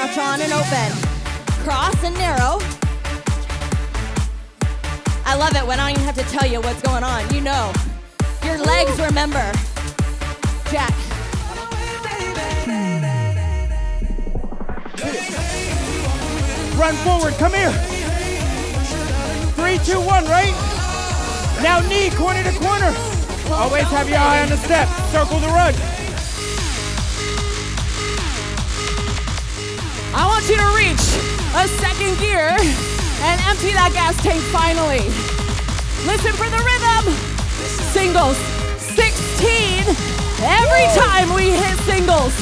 Latch on and open. Cross and narrow. I love it when I don't even have to tell you what's going on. You know. Your legs remember. Jack. Run forward, come here. 3, 2, 1, right? Now knee, corner to corner. Always have your eye on the step. Circle the run. I want you to reach a second gear and empty that gas tank finally. Listen for the rhythm. Singles, 16. Every time we hit singles.